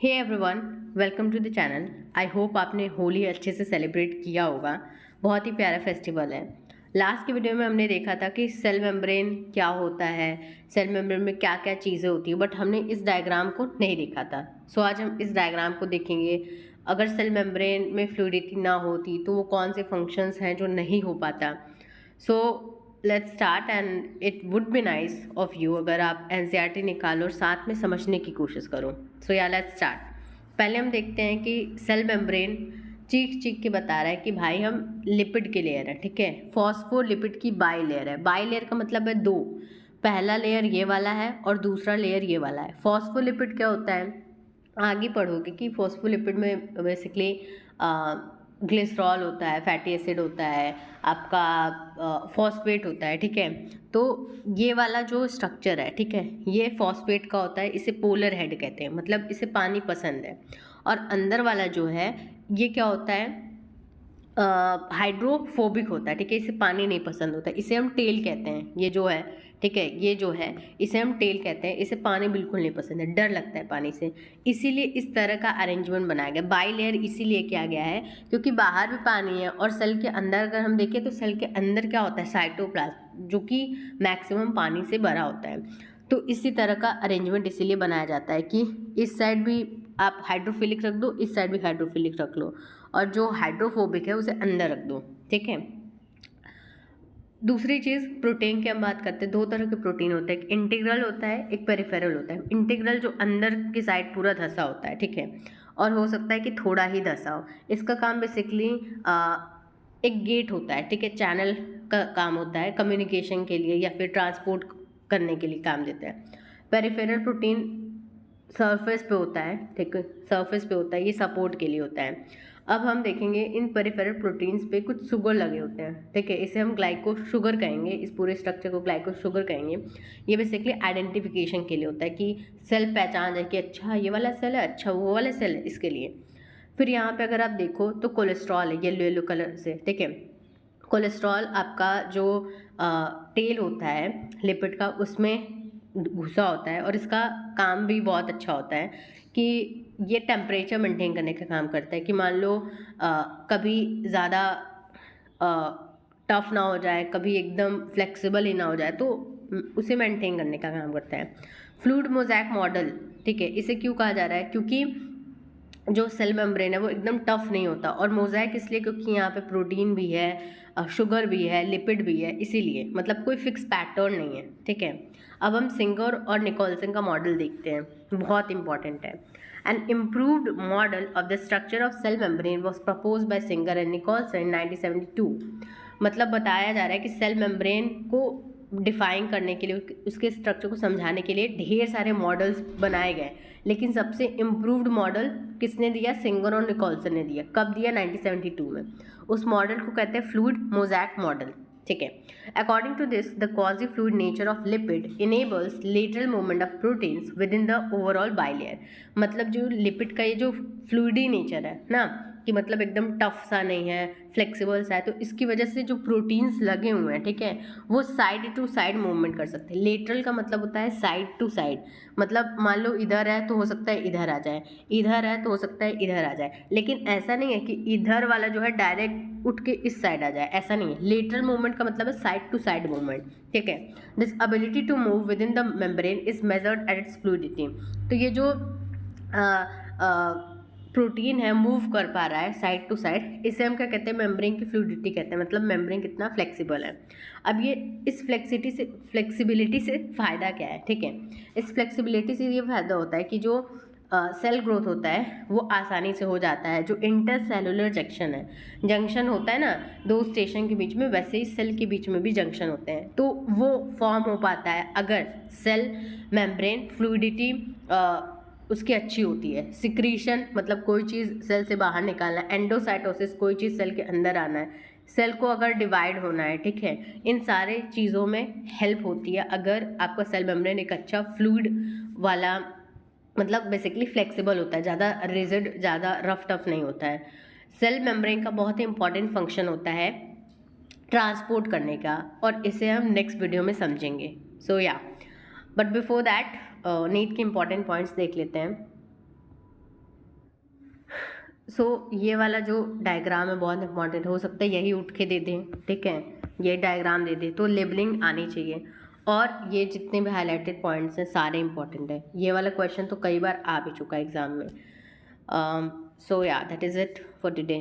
Hey everyone, welcome to the channel. I hope आपने होली अच्छे से सेलिब्रेट किया होगा। बहुत ही प्यारा फेस्टिवल है। लास्ट की वीडियो में हमने देखा था कि सेल मेम्ब्रेन क्या होता है, सेल मेम्ब्रेन में क्या क्या चीज़ें होती है, बट हमने इस डायग्राम को नहीं देखा था। सो आज हम इस डायग्राम को देखेंगे। अगर सेल मेम्ब्रेन में फ्लूइडिटी ना होती तो वो कौन से फंक्शंस हैं जो नहीं हो पाता। So let's start and it would be nice of you अगर आप एनसीईआरटी निकालो और साथ में समझने की कोशिश करो। सो या लेट्स स्टार्ट। पहले हम देखते हैं कि सेल मेम्ब्रेन चीख चीख के बता रहा है कि भाई हम लिपिड के लेयर है, ठीक है। फॉस्फोलिपिड की बाई लेयर है। बाई लेयर का मतलब है दो, पहला लेयर ये वाला है और दूसरा लेयर ये वाला है। फॉस्फोलिपिड क्या होता है, आगे पढ़ोगे कि फॉस्फोलिपिड में बेसिकली ग्लिसरॉल होता है, फैटी एसिड होता है, आपका फॉस्फेट होता है, ठीक है। तो ये वाला जो स्ट्रक्चर है, ठीक है, ये फॉस्फेट का होता है। इसे पोलर हेड कहते हैं, मतलब इसे पानी पसंद है। और अंदर वाला जो है ये क्या होता है, हाइड्रोफोबिक होता है, ठीक है। इसे पानी नहीं पसंद होता है, इसे हम टेल कहते हैं। ये जो है, ठीक है, ये जो है इसे हम टेल कहते हैं। इसे पानी बिल्कुल नहीं पसंद है, डर लगता है पानी से, इसीलिए इस तरह का अरेंजमेंट बनाया गया। बाई लेयर इसीलिए किया गया है क्योंकि बाहर भी पानी है और सेल के अंदर अगर हम देखें तो सेल के अंदर क्या होता है, साइटोप्लाज्म, जो कि मैक्सिमम पानी से भरा होता है। तो इसी तरह का अरेंजमेंट इसीलिए बनाया जाता है कि इस साइड भी आप हाइड्रोफिलिक रख दो, इस साइड भी हाइड्रोफिलिक रख लो, और जो हाइड्रोफोबिक है उसे अंदर रख दो, ठीक है। दूसरी चीज़, प्रोटीन की हम बात करते हैं। दो तरह के प्रोटीन होते हैं, एक इंटीग्रल होता है, एक पेरिफेरल होता है। इंटीग्रल जो अंदर की साइड पूरा धंसा होता है, ठीक है, और हो सकता है कि थोड़ा ही धंसा हो। इसका काम बेसिकली एक गेट होता है, ठीक है, चैनल का काम होता है कम्युनिकेशन के लिए या फिर ट्रांसपोर्ट करने के लिए काम देता है। पेरिफेरल प्रोटीन सरफेस पे होता है, ठीक है, सरफेस पे होता है, ये सपोर्ट के लिए होता है। अब हम देखेंगे इन पेरिफेरल प्रोटीन्स पे कुछ शुगर लगे होते हैं, ठीक है, इसे हम ग्लाइको शुगर कहेंगे। इस पूरे स्ट्रक्चर को ग्लाइको शुगर कहेंगे। ये बेसिकली आइडेंटिफिकेशन के लिए होता है कि सेल पहचान जाए कि अच्छा ये वाला सेल है, अच्छा वो वाला सेल है, इसके लिए। फिर यहाँ पे अगर आप देखो तो कोलेस्ट्रॉल है, येलो येलो कलर से, ठीक है। कोलेस्ट्रॉल आपका जो टेल होता है लिपिड का, उसमें घुसा होता है और इसका काम भी बहुत अच्छा होता है कि ये टेम्परेचर मेंटेन करने का काम करता है कि मान लो कभी ज़्यादा टफ ना हो जाए, कभी एकदम फ्लेक्सिबल ही ना हो जाए, तो उसे मेंटेन करने का काम करता है। फ्लूइड मोज़ैक मॉडल, ठीक है, इसे क्यों कहा जा रहा है, क्योंकि जो सेल मेम्ब्रेन है वो एकदम टफ नहीं होता। और मोज़ैक इसलिए क्योंकि यहाँ पे प्रोटीन भी है, शुगर भी है, लिपिड भी है, इसीलिए मतलब कोई फिक्स पैटर्न नहीं है, ठीक है। अब हम सिंगर और निकोल्सन का मॉडल देखते हैं, बहुत इंपॉर्टेंट है। An improved model of the structure of cell membrane was propose by Singer and Nicolson in 1972। मतलब बताया जा रहा है कि सेल मेम्ब्रेन को डिफाइन करने के लिए, उसके स्ट्रक्चर को समझाने के लिए ढेर सारे मॉडल्स बनाए गए, लेकिन सबसे इम्प्रूव्ड मॉडल किसने दिया, सिंगर और निकोल्सन ने दिया। कब दिया, 1972 में। उस मॉडल को कहते हैं फ्लूइड मोज़ैक मॉडल, ठीक है। According to this the quasi fluid nature of lipid enables lateral movement of proteins within the overall bilayer. मतलब जो लिपिड का ये जो फ्लूइडी नेचर है ना, कि मतलब एकदम टफ सा नहीं है, फ्लेक्सिबल सा है, तो इसकी वजह से जो प्रोटीन्स लगे हुए हैं, ठीक है, वो साइड टू साइड मूवमेंट कर सकते हैं। लेटरल का मतलब होता है साइड टू साइड, मतलब मान लो इधर है तो हो सकता है इधर आ जाए, इधर है तो हो सकता है इधर आ जाए, लेकिन ऐसा नहीं है कि इधर वाला जो है डायरेक्ट उठ के इस साइड आ जाए, ऐसा नहीं है। लेटरल मूवमेंट का मतलब है साइड टू साइड मूवमेंट, ठीक है। This ability to move within the membrane is measured at its fluidity. तो ये जो प्रोटीन है मूव कर पा रहा है साइड टू साइड, इसे हम क्या कहते हैं, मेम्ब्रेन की फ्लूइडिटी कहते हैं, मतलब मेम्ब्रेन कितना फ्लेक्सिबल है। अब ये इस फ्लेक्सिबिलिटी से फ़ायदा क्या है, ठीक है। इस फ्लेक्सिबिलिटी से ये फ़ायदा होता है कि जो सेल ग्रोथ होता है वो आसानी से हो जाता है। जो इंटरसेलुलर जंक्शन होता है ना दो स्टेशन के बीच में, वैसे ही सेल के बीच में भी जंक्शन होते हैं, तो वो फॉर्म हो पाता है अगर सेल मेम्ब्रेन फ्लूइडिटी उसकी अच्छी होती है। सिक्रीशन मतलब कोई चीज़ सेल से बाहर निकालना है, एंडोसाइटोसिस कोई चीज़ सेल के अंदर आना है, सेल को अगर डिवाइड होना है, ठीक है, इन सारे चीज़ों में हेल्प होती है अगर आपका सेल मेम्ब्रेन एक अच्छा फ्लूइड वाला, मतलब बेसिकली फ्लेक्सिबल होता है, ज़्यादा रिजिड, ज़्यादा रफ टफ नहीं होता है। सेल मेम्ब्रेन का बहुत ही इंपॉर्टेंट फंक्शन होता है ट्रांसपोर्ट करने का, और इसे हम नेक्स्ट वीडियो में समझेंगे। सो या बट बिफोर दैट नीट के इंपॉर्टेंट पॉइंट्स देख लेते हैं। ये वाला जो डायग्राम है बहुत इंपॉर्टेंट, हो सकता है यही उठ के दे दें, ठीक है, ये डायग्राम दे दें, तो लेबलिंग आनी चाहिए। और ये जितने भी हाईलाइटेड पॉइंट्स हैं सारे इंपॉर्टेंट है। ये वाला क्वेश्चन तो कई बार आ भी चुका है एग्जाम में। सो या that is it for today.